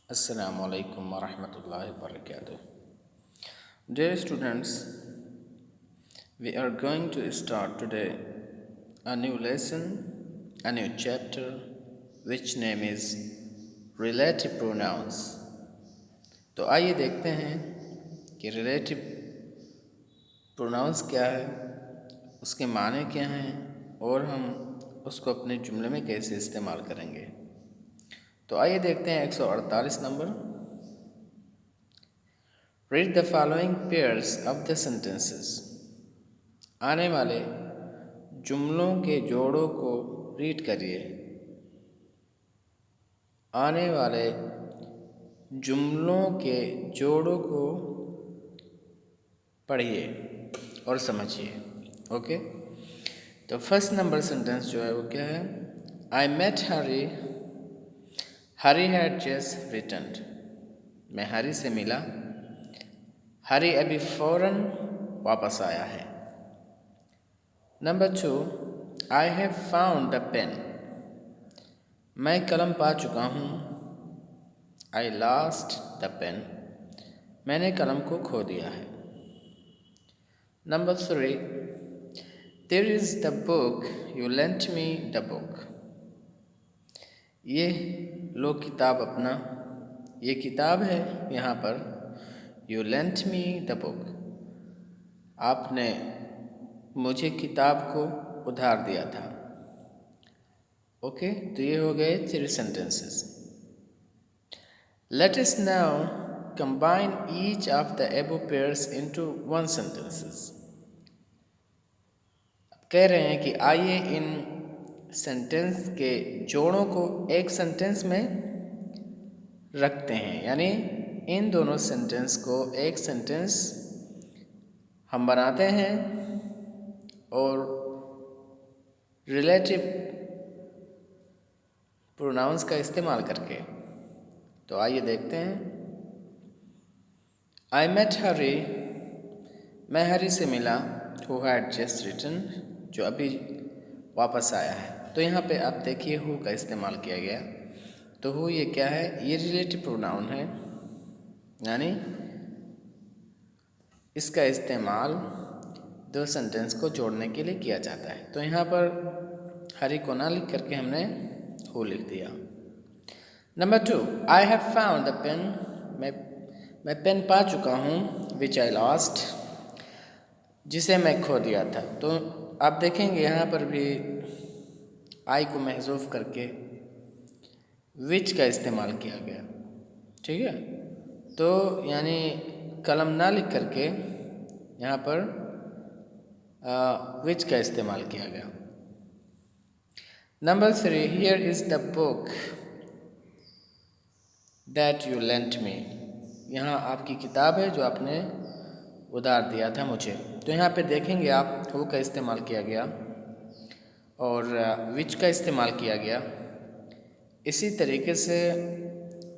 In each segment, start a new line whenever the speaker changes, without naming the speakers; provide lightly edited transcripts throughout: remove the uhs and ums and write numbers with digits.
Assalamu alaikum wa rahmatullahi wa barakatuh. Dear students, we are going to start today a new lesson, a new chapter, which name is relative pronouns. तो आइए देखते हैं कि relative pronouns क्या है, उसके माने क्या हैं और हम उसको अपने जुमले में कैसे इस्तेमाल करेंगे। तो आइए देखते हैं 148 number. Read the following pairs of the sentences. आने वाले जुमलों के जोड़ों को रीड करिए। आने वाले जुमलों के जोड़ों को पढ़िए और समझिए। ओके, तो फर्स्ट नंबर सेंटेंस जो है वो क्या है? I met Harry, Harry had just returned. मैं हरी से मिला, हरी अभी फ़ौरन वापस आया है। Number 2, I have found the pen. मैं कलम पा चुका हूँ। I lost the pen. मैंने कलम को खो दिया है। Number 3, there is the book, you lent me the book. ये लो किताब अपना, ये किताब है यहाँ पर। You lent me the book, आपने मुझे किताब को उधार दिया था। ओके, तो ये हो गए 3 sentences. Let us now combine each of the एबो पेयर्स इनटू 1 सेंटेंसेस। कह रहे हैं कि आइए इन सेंटेंस के जोड़ों को एक सेंटेंस में रखते हैं, यानी इन दोनों सेंटेंस को एक सेंटेंस हम बनाते हैं और रिलेटिव प्रोनाउंस का इस्तेमाल करके। तो आइए देखते हैं। आई मेट हरी, मैं हरी से मिला। हु हैड जस्ट रिटर्न, जो अभी वापस आया है। तो यहाँ पे आप देखिए हु का इस्तेमाल किया गया। तो हु ये क्या है? ये रिलेटिव प्रोनाउन है, यानी इसका इस्तेमाल 2 सेंटेंस को जोड़ने के लिए किया जाता है। तो यहाँ पर हरी को ना लिख करके हमने हु लिख दिया। Number 2, I have found the pen. मैं पेन पा चुका हूँ। विच आई लॉस्ट, जिसे मैं खो दिया था। तो आप देखेंगे यहाँ पर भी आई को महज़ूफ़ करके विच का इस्तेमाल किया गया। ठीक है, तो यानी कलम ना लिख करके यहाँ पर विच का इस्तेमाल किया गया। Number 3, here is the book that you lent me. यहाँ आपकी किताब है जो आपने उधार दिया था मुझे। तो यहाँ पे देखेंगे आप हु का इस्तेमाल किया गया और विच का इस्तेमाल किया गया। इसी तरीके से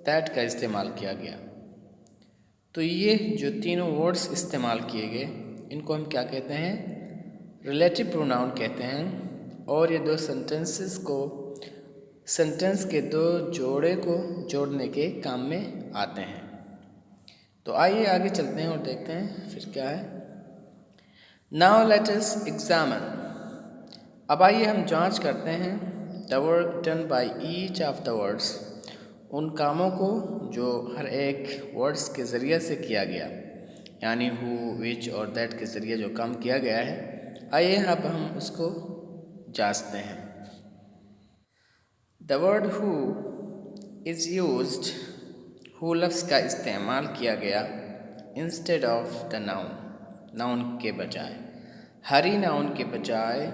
दैट का इस्तेमाल किया गया। तो ये जो तीनों वर्ड्स इस्तेमाल किए गए, इनको हम क्या कहते हैं? रिलेटिव प्रोनाउन कहते हैं। और ये 2 सेंटेंसेस को, सेंटेंस के 2 जोड़े को जोड़ने के काम में आते हैं। तो आइए आगे चलते हैं और देखते हैं फिर क्या है। Now let us examine. अब आइए हम जांच करते हैं the work done by each of the words, उन कामों को जो हर एक वर्ड्स के ज़रिए से किया गया, यानी हु, विच और दैट के ज़रिए जो काम किया गया है। आइए अब हम उसको जांचते हैं। The word who is used, who लफ्ज़ का इस्तेमाल किया गया instead of the noun, noun के बजाय। हरी नाउन के बजाय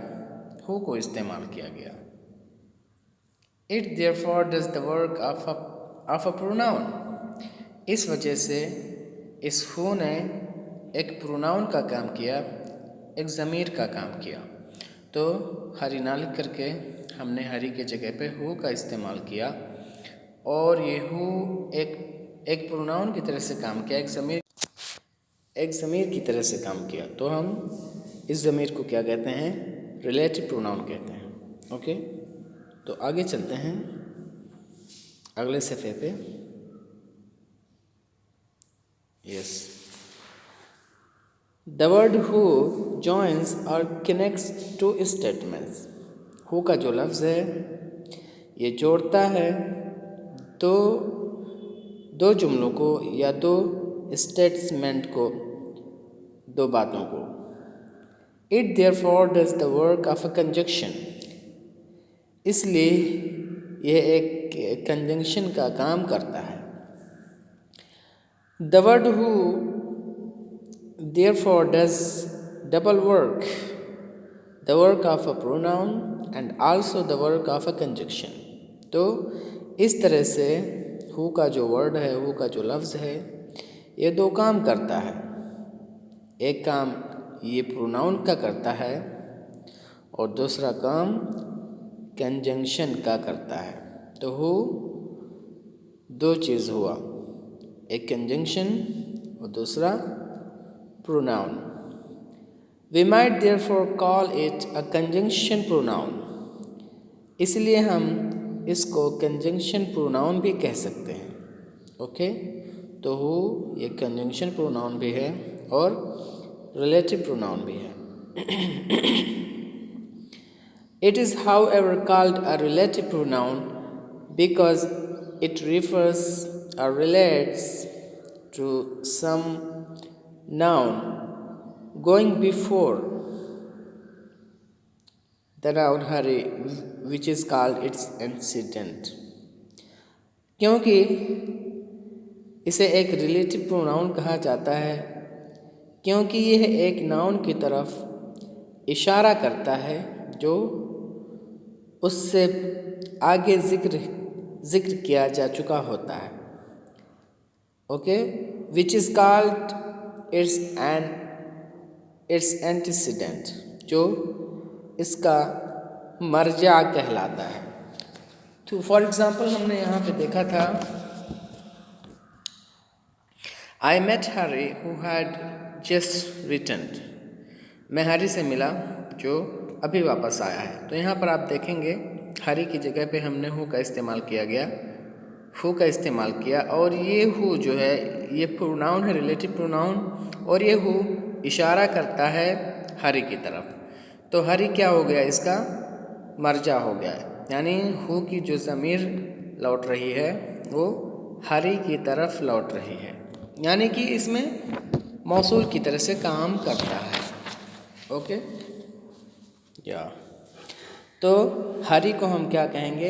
हु को इस्तेमाल किया गया। It therefore does the work of a pronoun, इस वजह से इस हु ने एक प्रोनाउन का काम किया, एक ज़मीर का काम किया। तो हरी ना लिख करके हमने हरी के जगह पे हु का इस्तेमाल किया और ये हु एक प्रोनाउन की तरह से काम किया, एक ज़मीर की तरह से काम किया। तो हम इस ज़मीर को क्या कहते हैं? रिलेटिव प्रोनाउन कहते हैं। ओके, तो आगे चलते हैं अगले सफ़े पे। Yes. The word who joins और कनेक्ट्स टू स्टेटमेंट्स। हु का जो लफ्ज़ है ये जोड़ता है दो जुमलों को या दो स्टेटमेंट को, दो बातों को। It therefore does the work of a conjunction. इसलिए यह एक कंजंक्शन का काम करता है। The word who therefore does double work, the work of a pronoun and also the work of a conjunction. तो इस तरह से हु का जो वर्ड है, हु का जो लफ्ज़ है, ये दो काम करता है। एक काम ये प्रोनाउन का करता है और दूसरा काम कंजंक्शन का करता है। तो हु दो चीज़ हुआ, एक कंजंक्शन और दूसरा pronoun. We might therefore call it a conjunction pronoun. इसलिए हम इसको कंजंक्शन प्रोनाउन भी कह सकते हैं। ओके, तो हु ये कंजंक्शन प्रोनाउन भी है और रिलेटिव प्रोनाउन भी है। It is however called a relative pronoun because it refers or relates to some noun going before the noun Hari, which is called its antecedent। क्योंकि इसे एक रिलेटिव प्रोनाउन कहा जाता है क्योंकि यह एक नाउन की तरफ इशारा करता है जो उससे आगे जिक्र किया जा चुका होता है। Okay, which is called its antecedent, जो इसका मर्जा कहलाता है। तो फॉर एग्ज़ाम्पल हमने यहाँ पे देखा था, I met Harry who had just returned. मैं हैरी से मिला जो अभी वापस आया है। तो यहाँ पर आप देखेंगे हैरी की जगह पे हमने हु का इस्तेमाल किया गया, हु का इस्तेमाल किया, और ये हु जो है ये प्रोनाउन है, रिलेटिव प्रोनाउन, और ये हु इशारा करता है हैरी की तरफ। तो हैरी क्या हो गया, इसका मर्जा हो गया, यानी हु की जो ज़मीर लौट रही है वो हैरी की तरफ लौट रही है, यानी कि इसमें मौसूल की तरह से काम करता है। ओके या तो हैरी को हम क्या कहेंगे,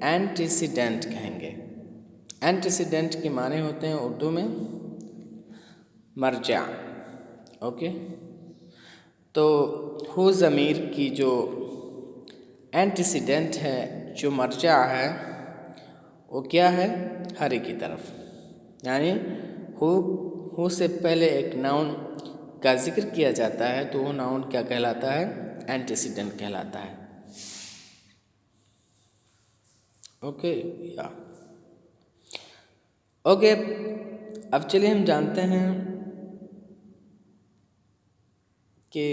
एंटीसीडेंट कहेंगे। एंटीसीडेंट के माने होते हैं उर्दू में मर्जा। ओके, तो हु ज़मीर की जो एंटीसीडेंट है, जो मर्जा है, वो क्या है, हैरी की तरफ, यानी हु से पहले एक नाउन का जिक्र किया जाता है तो वो नाउन क्या कहलाता है, एंटीसीडेंट कहलाता है। ओके या ओके, अब चलिए हम जानते हैं कि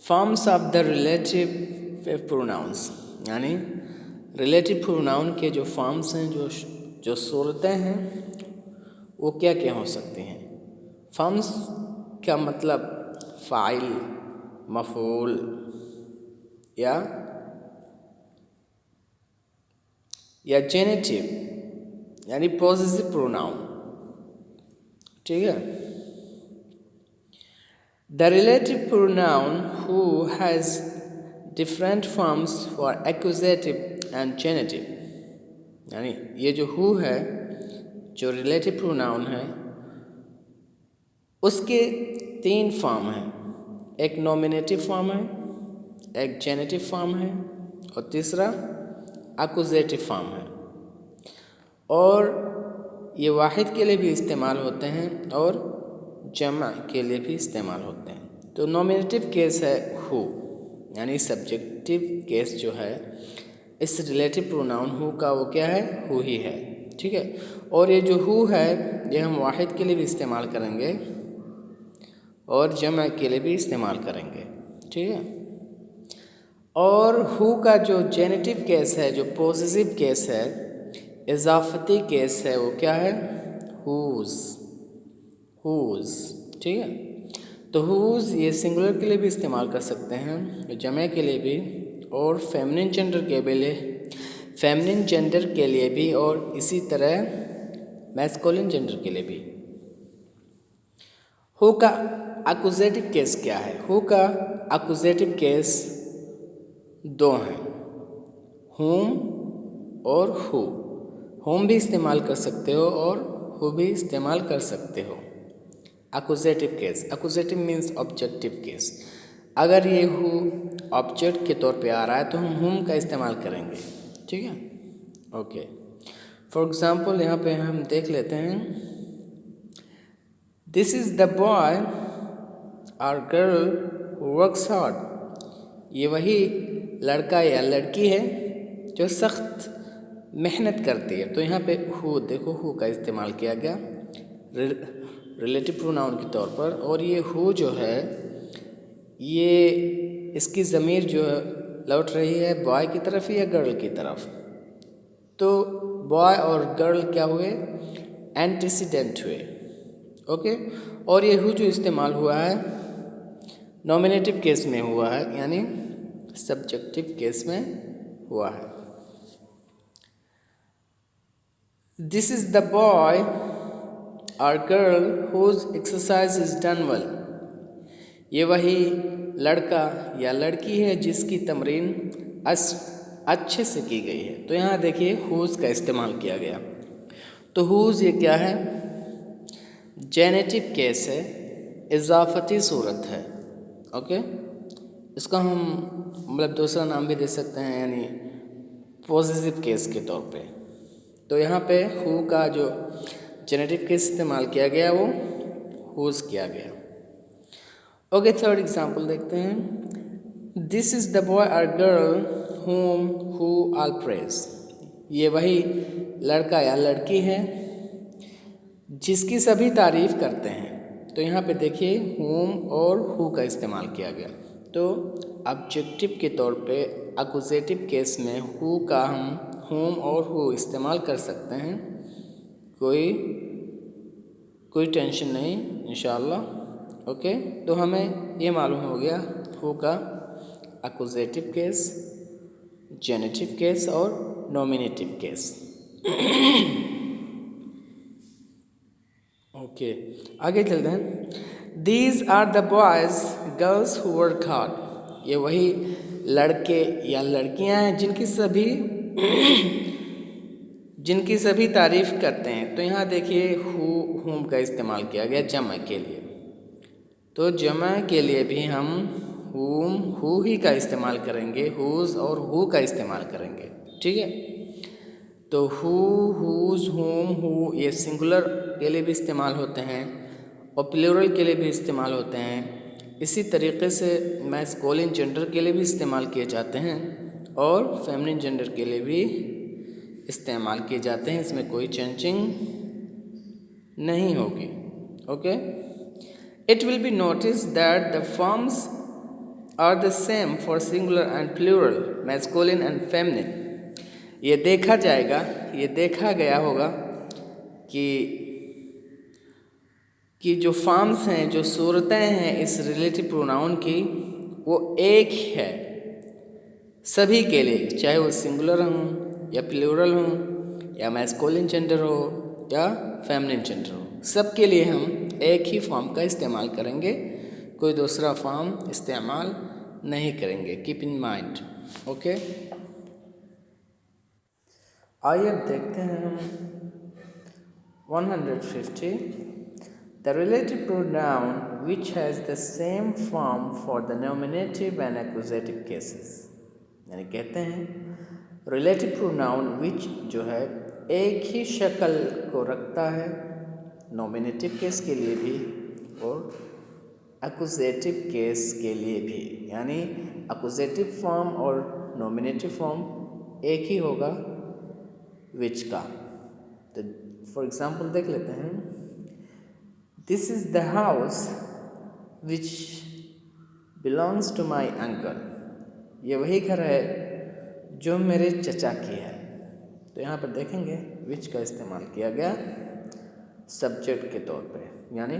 forms of the relative pronouns, यानी रिलेटिव प्रोनाउन के जो फॉर्म्स हैं, जो सूरतें हैं, वो क्या क्या हो सकती हैं। फॉर्म्स का मतलब फ़ाइल, मफ़ूल या जेनेटिव, यानी पॉसेसिव प्रोनाउन। ठीक है, the relative pronoun who has different forms for accusative and generative, यानी ये जो हु है, जो रिलेटिव प्रोनाउन है, उसके 3 फॉर्म हैं। एक नॉमिनेटिव फॉर्म है, एक जेनेटिव फॉर्म है और तीसरा एक्यूजेटिव फॉर्म है। और ये वाहिद के लिए भी इस्तेमाल होते हैं और जमा के लिए भी इस्तेमाल होते हैं। तो नॉमिनेटिव केस है हु, यानी सब्जेक्टिव केस जो है इस रिलेटिव प्रोनाउन हु का, वो क्या है, हु ही है। ठीक है, और ये जो हु है ये हम वाहिद के लिए भी इस्तेमाल करेंगे और जमा के लिए भी इस्तेमाल करेंगे। ठीक है, और हु का जो जेनेटिव केस है, जो पॉसेसिव केस है, इजाफती केस है, वो क्या है, हुज। हुज, ठीक है। तो हुज ये सिंगुलर के लिए भी इस्तेमाल कर सकते हैं, जमे के लिए भी, और फेमिनिन जेंडर के लिए भी, और इसी तरह मैस्कुलिन जेंडर के लिए भी। हु का एक्यूजेटिव केस क्या है? हु का एक्यूजेटिव केस दो हैं, हुम और हु। हुम भी इस्तेमाल कर सकते हो और हु भी इस्तेमाल कर सकते हो। Accusative case, accusative means objective case. अगर ये हु ऑब्जेक्ट के तौर पे आ रहा है तो हम हुम का इस्तेमाल करेंगे, ठीक है। ओके, फॉर एग्जाम्पल यहाँ पे हम देख लेते हैं, दिस इज द बॉय और गर्ल हु वर्क्स हार्ड। ये वही लड़का या लड़की है जो सख्त मेहनत करती है। तो यहाँ पे हु, देखो हु का इस्तेमाल किया गया रिलेटिव प्रोनाउन के तौर पर, और ये हु जो है ये इसकी ज़मीर जो लौट रही है बॉय की तरफ या गर्ल की तरफ। तो बॉय और गर्ल क्या हुए? एंटीसीडेंट हुए, ओके। और ये हु जो इस्तेमाल हुआ है नॉमिनेटिव केस में हुआ है, यानी सब्जेक्टिव केस में हुआ है। दिस इज द बॉय और girl whose exercise is done well. ये वही लड़का या लड़की है जिसकी तमरीन अच्छे से की गई है। तो यहाँ देखिए हुज का इस्तेमाल किया गया। तो हुज ये क्या है? जेनेटिव केस है, इजाफती सूरत है, ओके। इसका हम मतलब दूसरा नाम भी दे सकते हैं, यानी पॉजिटिव केस के तौर पे। तो यहाँ पे हु का जो जेनेटिव केस इस्तेमाल किया गया वो हुज किया गया। ओके, थर्ड एग्जाम्पल देखते हैं, दिस इज द बॉय और girl whom who all praise। ये वही लड़का या लड़की है जिसकी सभी तारीफ करते हैं। तो यहाँ पे देखिए whom और who का इस्तेमाल किया गया। तो ऑब्जेक्टिव के तौर पे एक्यूजेटिव केस में who का हम whom और who इस्तेमाल कर सकते हैं, कोई टेंशन नहीं इंशाअल्लाह, ओके। तो हमें ये मालूम हो गया who का एक्यूजेटिव केस, जेनेटिव केस और नॉमिनेटिव केस। ओके, आगे चलते हैं। These are the boys girls who work hard. ये वही लड़के या लड़कियां हैं जिनकी सभी तारीफ करते हैं। तो यहाँ देखिए हुम का इस्तेमाल किया गया जमा के लिए। तो जमा के लिए भी हम हुम हु ही का इस्तेमाल करेंगे, हुज और हु का इस्तेमाल करेंगे, ठीक है। तो हु, हुज, हुम, हु ये सिंगुलर के लिए भी इस्तेमाल होते हैं और प्लूरल के लिए भी इस्तेमाल होते हैं। इसी तरीके से मैस्कुलिन जेंडर के लिए भी इस्तेमाल किए जाते हैं और फेमिनिन जेंडर के लिए भी इस्तेमाल किए जाते हैं। इसमें कोई चेंजिंग नहीं होगी, okay. It will be noticed that the forms are the same for singular and plural, masculine and feminine। ये देखा गया होगा कि जो फॉर्म्स हैं, जो सूरतें हैं इस रिलेटिव प्रोनाउन की, वो एक है सभी के लिए, चाहे वो सिंगुलर हों या प्लूरल हों या मैस्कुलिन जेंडर हो या फेमिनिन जेंडर हो, सब के लिए हम एक ही फॉर्म का इस्तेमाल करेंगे, कोई दूसरा फॉर्म इस्तेमाल नहीं करेंगे। Keep in mind, okay. आइए अब देखते हैं 150 the relative pronoun which has the same form for the nominative and accusative cases. यानी कहते हैं रिलेटिव प्रोनाउन विच जो है एक ही शक्ल को रखता है नॉमिनेटिव केस के लिए भी और एक्यूजेटिव केस के लिए भी, यानी एक्यूजेटिव फॉर्म और नॉमिनेटिव फॉर्म एक ही होगा विच का। तो फॉर एग्जांपल देख लेते हैं, this is the house which belongs to my uncle. ये वही घर है जो मेरे चचा की है। तो यहाँ पर देखेंगे विच का इस्तेमाल किया गया सब्जेक्ट के तौर पे। यानी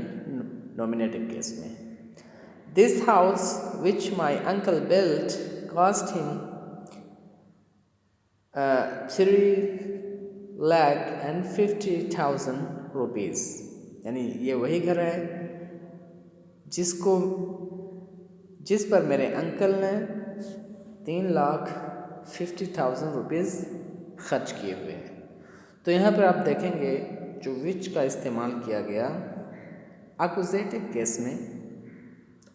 नॉमिनेटिव केस में। This house which my uncle built cost him 3,50,000 rupees, यानी ये वही घर है जिस पर मेरे अंकल ने 3,50,000 रुपीज़ खर्च किए हुए हैं। तो यहाँ पर आप देखेंगे जो विच का इस्तेमाल किया गया एक्यूजेटिव केस में,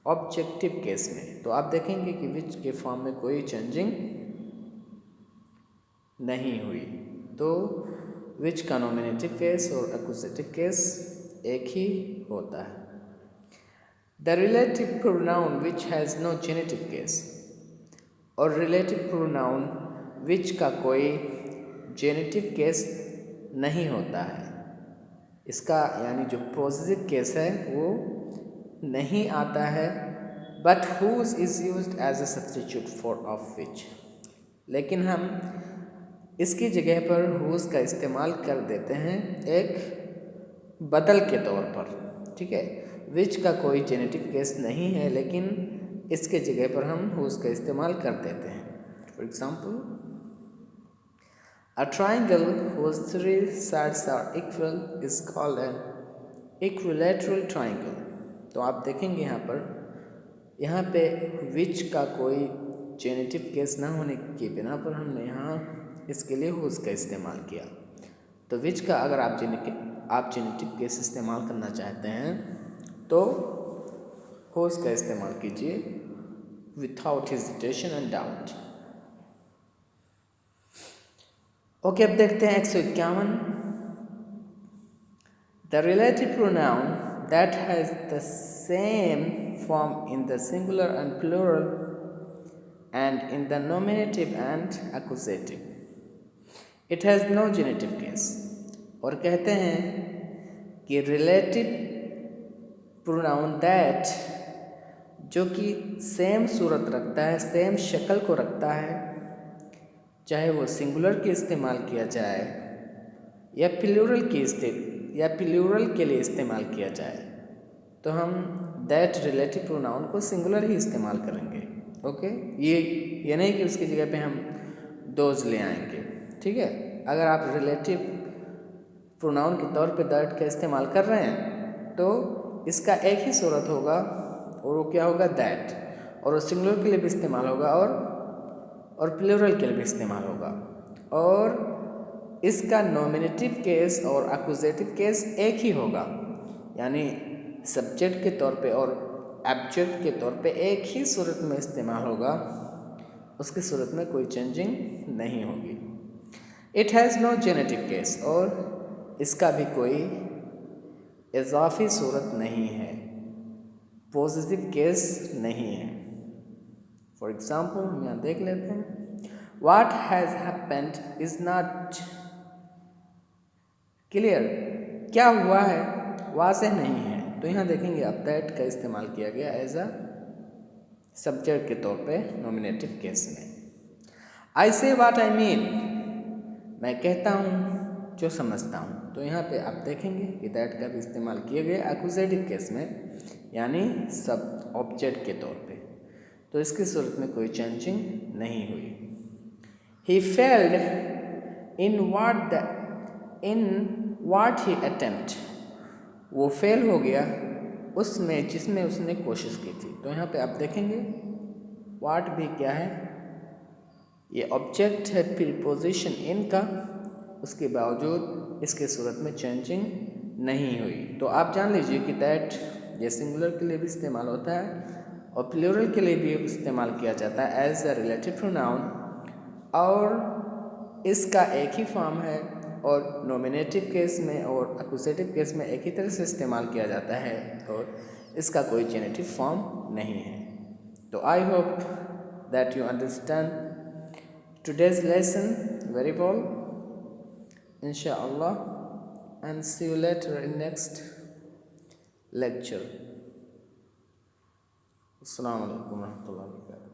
ऑब्जेक्टिव केस में, तो आप देखेंगे कि विच के फॉर्म में कोई चेंजिंग नहीं हुई। तो विच का नॉमिनेटिव केस और एक्यूजेटिव केस एक ही होता है। The relative pronoun which has no genitive case, और रिलेटिव प्रोनाउन विच का कोई जेनेटिव केस नहीं होता है, इसका यानी जो पॉजिटिव केस है वो नहीं आता है। But whose is used as a substitute for of which, लेकिन हम इसकी जगह पर हुज का इस्तेमाल कर देते हैं एक बदल के तौर पर, ठीक है। विच का कोई जेनेटिव केस नहीं है, लेकिन इसके जगह पर हम हुज का इस्तेमाल कर देते हैं। For example, a triangle whose 3 sides are equal is called an equilateral triangle। तो आप देखेंगे यहाँ पे विच का कोई जेनेटिव केस ना होने के बिना पर हमने यहाँ इसके लिए हुज का इस्तेमाल किया। तो विच का अगर आप जेनेटिव केस इस्तेमाल करना चाहते हैं तो हुज का इस्तेमाल कीजिए without hesitation and doubt. Okay, अब देखते हैं 151। The relative pronoun that has the same form in the singular and plural and in the nominative and accusative, it has no genitive case। और कहते हैं कि रिलेटिव प्रोनाउन दैट, जो कि same सूरत रखता है, सेम शक्ल को रखता है, चाहे वो सिंगुलर के इस्तेमाल किया जाए या प्लूरल के लिए इस्तेमाल किया जाए, तो हम दैट रिलेटिव प्रोनाउन को सिंगुलर ही इस्तेमाल करेंगे। ओके, ये नहीं कि उसकी जगह पे हम दोज ले आएंगे, ठीक है। अगर आप रिलेटिव प्रोनाउन के तौर पे दैट का इस्तेमाल कर रहे हैं तो इसका एक ही सूरत होगा और वो क्या होगा, दैट, और वो सिंगुलर के लिए भी इस्तेमाल होगा और प्लूरल के लिए भी इस्तेमाल होगा। और इसका नॉमिनेटिव केस और एक्यूजेटिव केस एक ही होगा, यानी सब्जेक्ट के तौर पे और ऑब्जेक्ट के तौर पे एक ही सूरत में इस्तेमाल होगा, उसकी सूरत में कोई चेंजिंग नहीं होगी। It has no genitive case, और इसका भी कोई इजाफी सूरत नहीं है, पॉजिटिव केस नहीं है। फॉर एग्जाम्पल हम यहाँ देख लेते हैं, What has happened is not clear। क्या हुआ है वाज़ेह नहीं है। तो यहाँ देखेंगे अब दैट का इस्तेमाल किया गया एज अ सब्जेक्ट के तौर पे नॉमिनेटिव केस में। आई से व्हाट आई मीन, मैं कहता हूँ जो समझता हूँ। तो यहाँ पे आप देखेंगे कि दैट का भी इस्तेमाल किया गया एक्यूजेटिव केस में, यानी सब ऑब्जेक्ट के तौर पे, तो इसकी सूरत में कोई चेंजिंग नहीं हुई। He failed in what he attempt, वो फेल हो गया उसमें जिसमें उसने कोशिश की थी। तो यहाँ पे आप देखेंगे what भी क्या है, ये ऑब्जेक्ट है प्रीपोजिशन इन का, उसके बावजूद इसके सूरत में चेंजिंग नहीं हुई। तो आप जान लीजिए कि दैट ये सिंगुलर के लिए भी इस्तेमाल होता है और प्लूरल के लिए भी इस्तेमाल किया जाता है एज अ रिलेटिव प्रोनाउन, और इसका एक ही फॉर्म है और नॉमिनेटिव केस में और एक्यूजेटिव केस में एक ही तरह से इस्तेमाल किया जाता है और इसका कोई जेनेटिव फॉर्म नहीं है। तो I hope that you understand today's lesson very well, inshallah, and see you later in next lecture. Assalamu alaikum warahmatullahi wabarakatuh.